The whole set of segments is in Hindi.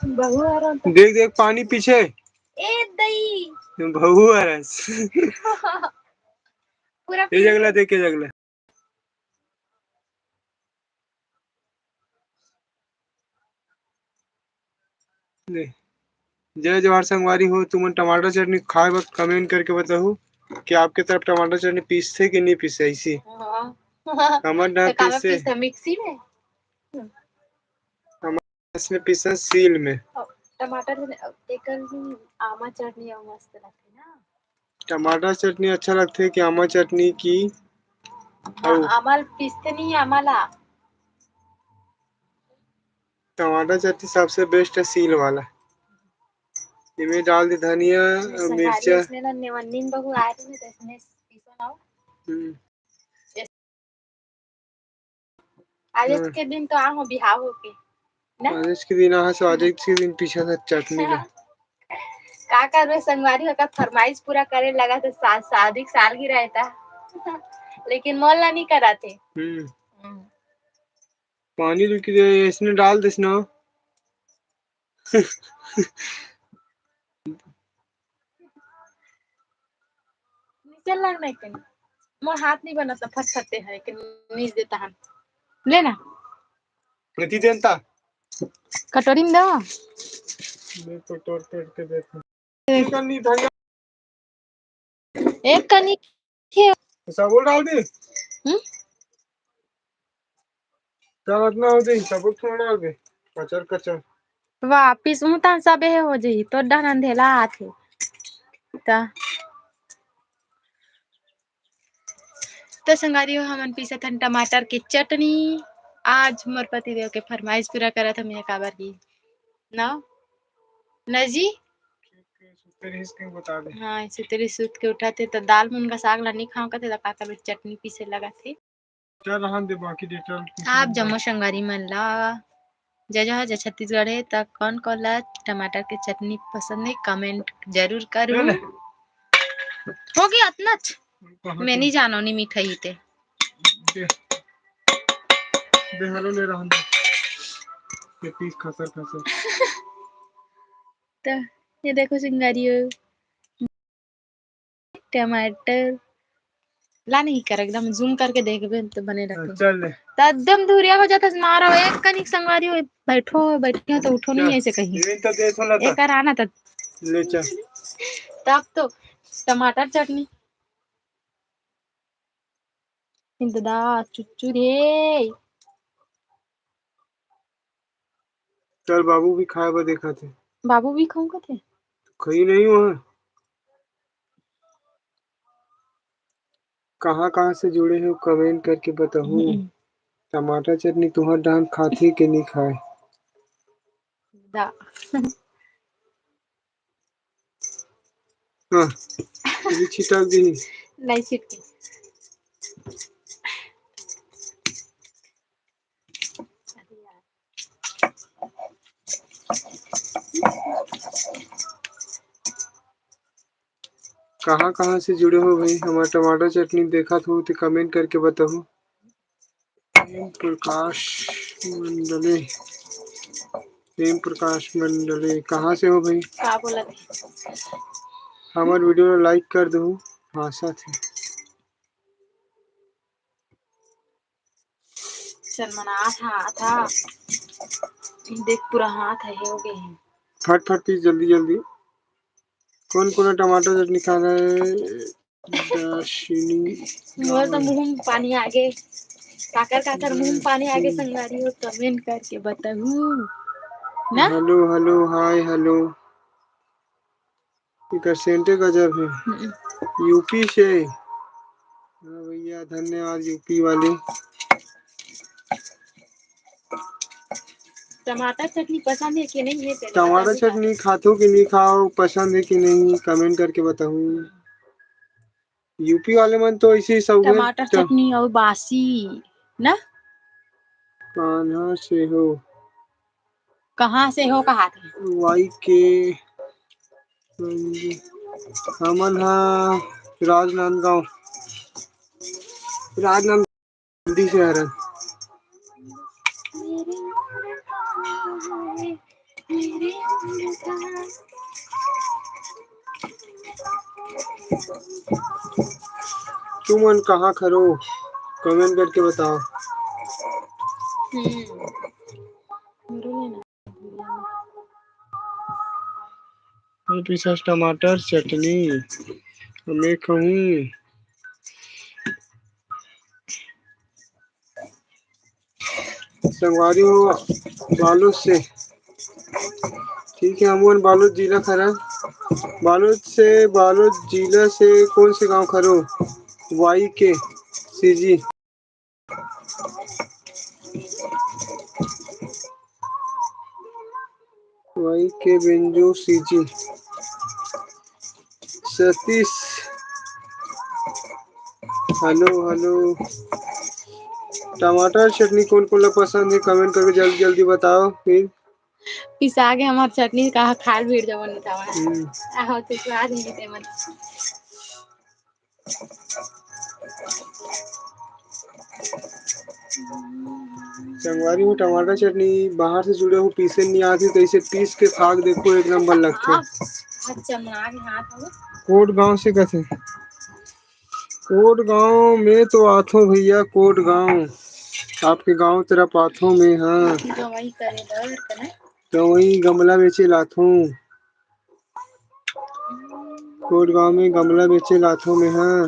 बहू आ रहा था। देख देख पानी पीछे। ए दई बहू आ रहा पूरा ये जगला देख के जगला देख। जय जवाहर संगवारी हो, तुम टमाटर चटनी खाए वक्त कमेंट करके बताओ कि आपके तरफ टमाटर चटनी पीसते कि नहीं पीसते ऐसी। हमारे पीसते मिक्सी में, हमारे इसमें पीसा सील में। टमाटर एक आमा चटनी मस्त लगती ना। टमाटर चटनी अच्छा लगता है कि आमा चटनी की। आमाल पीसते नहीं है आमाला। टमाटर चटनी सबसे बेस्ट है सील वाला। इसमें डाल दी धनिया मिर्चा। आज के दिन तो आओ बिहाव होके ना। आज के दिन आज के दिन पीछा था चटनी का। का कर रहे संगवारी का फरमाइश पूरा करे लगा तो शादी साल ही रहता लेकिन मोल नहीं कराते। पानी रुक इसने डाल दे ना नीचे लगना है मोर हाथ नहीं बना तो फटफटे है कि नीच देता हम लेना प्रति जनता कटोरी में दो मैं कटोर के देखो एक कनी सबूत डाल दे। सब इतना हो जाए सबूत थोड़ा डाल दे कचर कचर वापिस उता सबे हो जाई तो डर अंधेला आथे ता तो संगारी हो हमन पीसा थन टमाटर की चटनी। आज मोर पति देव के फरमाइश पूरा करा था मैं काबर की ना नजी बता दे। हाँ इसे तेरी सूत के उठाते तो दाल मुनगा साग ला नहीं खाओ कते का कर चटनी पीसे लगा थे। चल रहन दे बाकी डिटेल आप जम्मू संगारी मन ला जय छत्तीसगढ़ है तक कौन कौन ला टमाटर की चटनी पसंद है कमेंट जरूर करो। हो गया इतना मैं नहीं जानो नहीं मिठाई थे बेहालो ले रहन दे पीस खसर खसर तो ये देखो सिंगारियो टमाटर ला नहीं कर एकदम जूम करके देखबे तो बने रखे चल तो एकदम धुरिया हो जाता मारो एक कनिक संगवारी हो बैठे तो उठो नहीं ऐसे कहीं एक आना तो ले चल तब तो टमाटर चटनी इंतदा चुच्चू रे चल बाबू भी खाए बा देखा थे बाबू भी खाऊंगा थे खाई नहीं वहाँ कहाँ से जुड़े हो कमेंट करके बताओ। टमाटर चटनी तुम्हार डांग खाती कि नहीं खाए हाँ छिटक दी नहीं छिटकी कहाँ से जुड़े हो भाई हमारा टमाटर चटनी देखा तो कमेंट करके बताओ। प्रकाश मंडले प्रेम प्रकाश मंडले कहाँ से हो भाई क्या बोला हमारे वीडियो लाइक कर दो आशा थी शर्मना था देख पूरा हाथ है हो गए हैं फट फट पीस जल्दी जल्दी कौन टमाटर चटनी खा रहे मोर तो मुंह में पानी आगे काकर मुंह में पानी आगे संगारी हो कमेंट करके बताऊ ना हेलो हेलो हाय हेलो इधर सेंटे गजब है यूपी से हाँ भैया धन्यवाद यूपी वाले। टमाटर चटनी पसंद है कि नहीं है टमाटर चटनी खाते कि नहीं खाओ पसंद है कि नहीं कमेंट करके बताओ। यूपी वाले मन तो ऐसे सब टमाटर चटनी और बासी ना कहाँ से हो कहा वाई के हमन राजनांदगांव शहर तुम कहाँ खरो कमेंट करके बताओ। पीसा टमाटर चटनी मैं कहूँ संगवारी हो बालूद से। ठीक है, अमून बालूद जिला खरा। बालूद जिला से कौन से गांव खरो? वाई के सीजी। वाई के बेंजो सीजी। सतीश हेलो। टमाटर चटनी कौन कौन पसंद है कमेंट करके जल्दी जल्दी बताओ। फिर पिसा के हमार चटनी कहा खाल भीड़ जवन था आहो तो स्वाद नहीं देते मन। संगवारी में टमाटर चटनी बाहर से जुड़े हो पीसे नहीं आती तो इसे पीस के खाग देखो एक नंबर लगते। कोट गांव से कथे कोट गांव में तो आथो भैया कोट गांव आपके गांव तरफ आथो में। हाँ तो वही गमला बेचे लाथों कोट गांव में गमला बेचे लाथों में। हाँ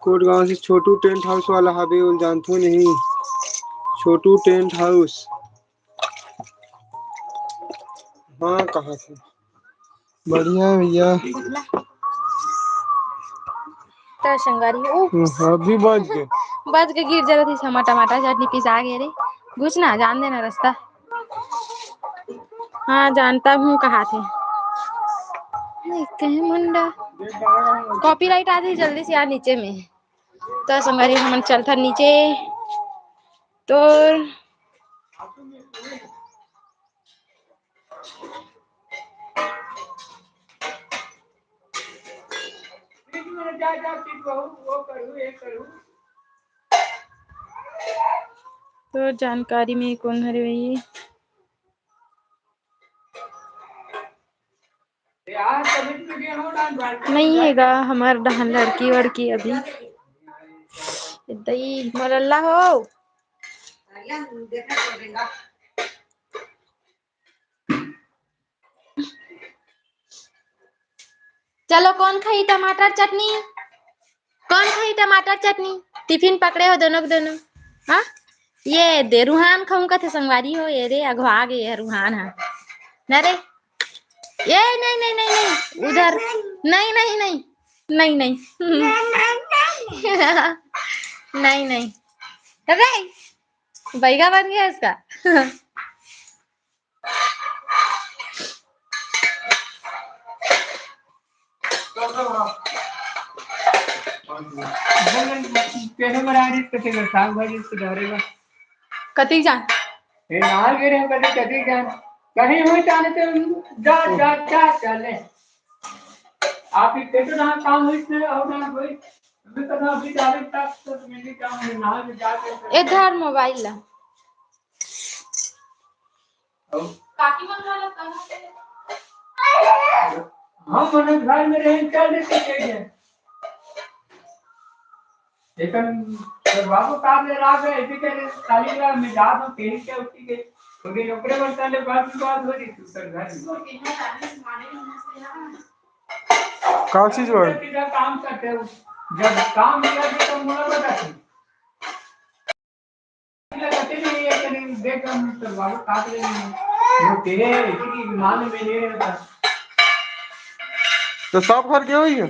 कोट गांव से छोटू टेंट हाउस वाला हबे उन जानते नहीं। छोटू टेंट हाउस। हाँ कहाँ थे बढ़िया भैया अभी बच के गिर जरा थी टमाटर चटनी पिसा गए रे घुस ना जान देना रास्ता। हाँ जानता हूँ कहाँ थे मुंडा। कॉपीराइट आती जल्दी से यार नीचे में तो संगवारी हम चलता नीचे तो तो जानकारी में कौन हरे भाई नहीं हैगा हमार डहन लड़की वड़की अभी दही मरल्ला हो। चलो कौन खाई टमाटर चटनी टिफिन पकड़े हो दोनों के दोनों। हाँ ये दे रूहान खाऊं का थे संगवारी हो ये रे अगवा गए रूहान। हाँ न रे ये नहीं उधर नहीं नहीं अरे बैगा बन गया इसका। कती जान कहीं हुई जाने जा चले आप काम हुई इधर मोबाइल ला हम घर में रह चल देते लेकिन बाबू काम ले रहा है इसी के खाली में जा तो तेरी के उसी के क्योंकि नौकरी बनता ले बात हो रही तू सर घर कौन चीज हो काम करते हो जब काम मिला तो मुझे बता देख तो बाबू काट ले वो तेरे इसी की मान में नहीं रहता तो सब घर के हुई है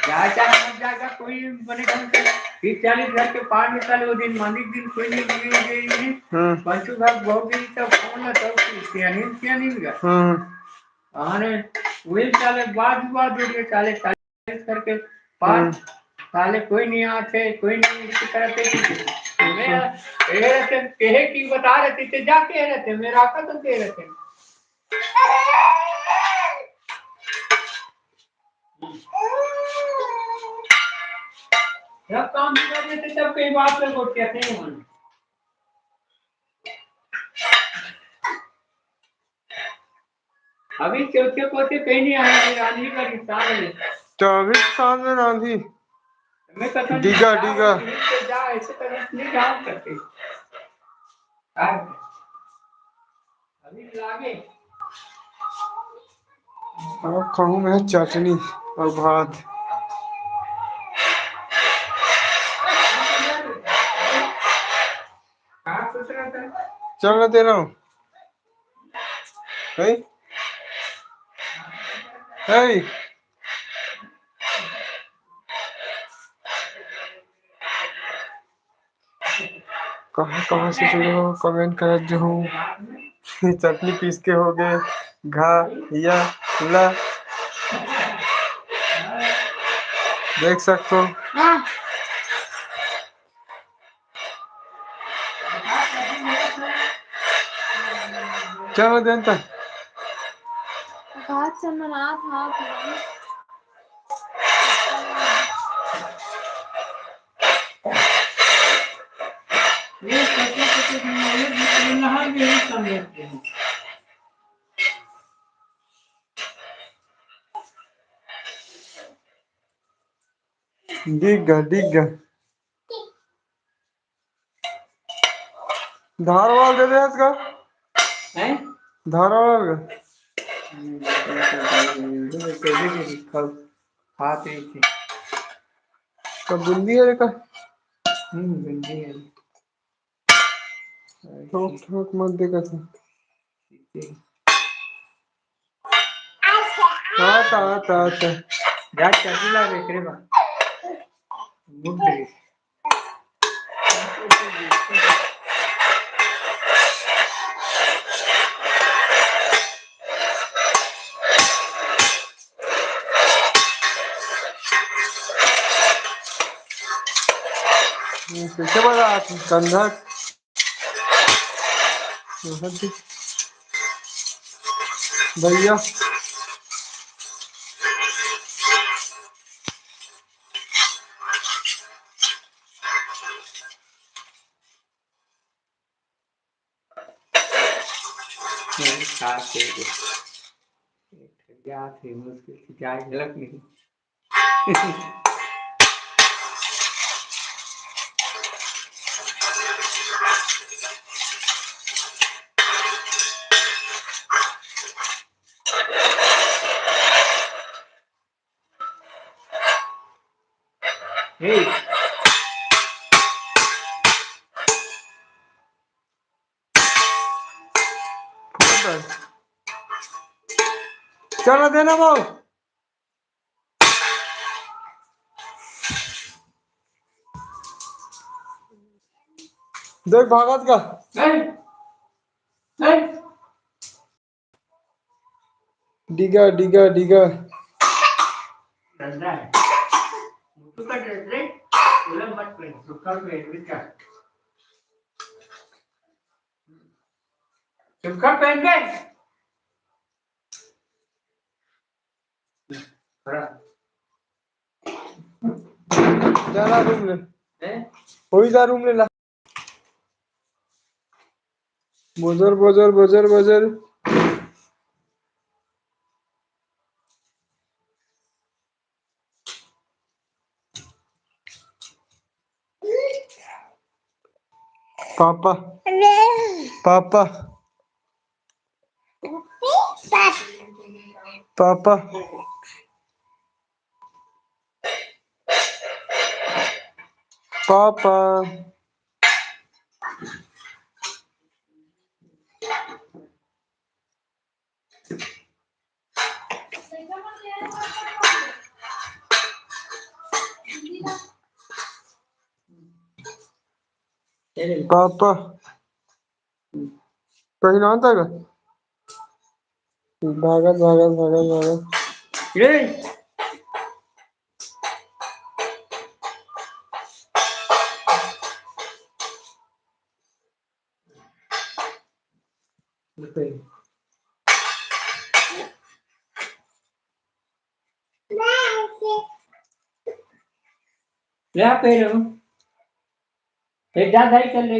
जाएगा कोई बने ढंग से 30-40 घर के पार निकाले वो दिन मंदिर दिन कोई नहीं पंचू भाग बहुत दिन तक फोन है तब नहीं गया आने वही चाले बाद चाले करके पार साले कोई नहीं आते कोई नहीं इसी तरह से कहे की बता रहे थे जाके रहते मेरा तो कह रहे थे जब काम कर रहे थे तब कई बात पे वोट कहते हैं अभी चौथे पोते कहीं नहीं आया, रांझी का किसान है। 24 साल में रांझी मैं कहता डिगा डिगा जा ऐसे तरह नहीं जाओ करते अभी लागे। अब खाऊं मैं चटनी और भात। चल दे रहा हूँ। कहाँ से जुड़े हो कमेंट कर जो हूँ। चटनी पीस के हो गए घा या ला देख सकते हो। चलो देन तक घाट से मना था ये नहा भी समझते हैं। डिग धारवाल दे दे इसका हैं धारवाल खाते थे का बूंदी है का बंदी है ठोक ठोक मत देगा था। आता जा चला रे बा मुद्दे पीछे बड़ा कंधा भैया खाते क्या थे मुश्किल से क्या झलक नहीं चलो देना भाव देख भागत का डिगा डिगा डिगा ठंडा है मुझको का ड्रेस रे बोला मत पहन सूखा पहन भी क्या सूखा पहन गए चला रूम ले कोई जा रूम ले ला बजर बजर बजर बजर पापा पापा पापा पापा पापा कहीं ना था भागत भागत भागत भागत ले पे लो एक जा दाई कर ले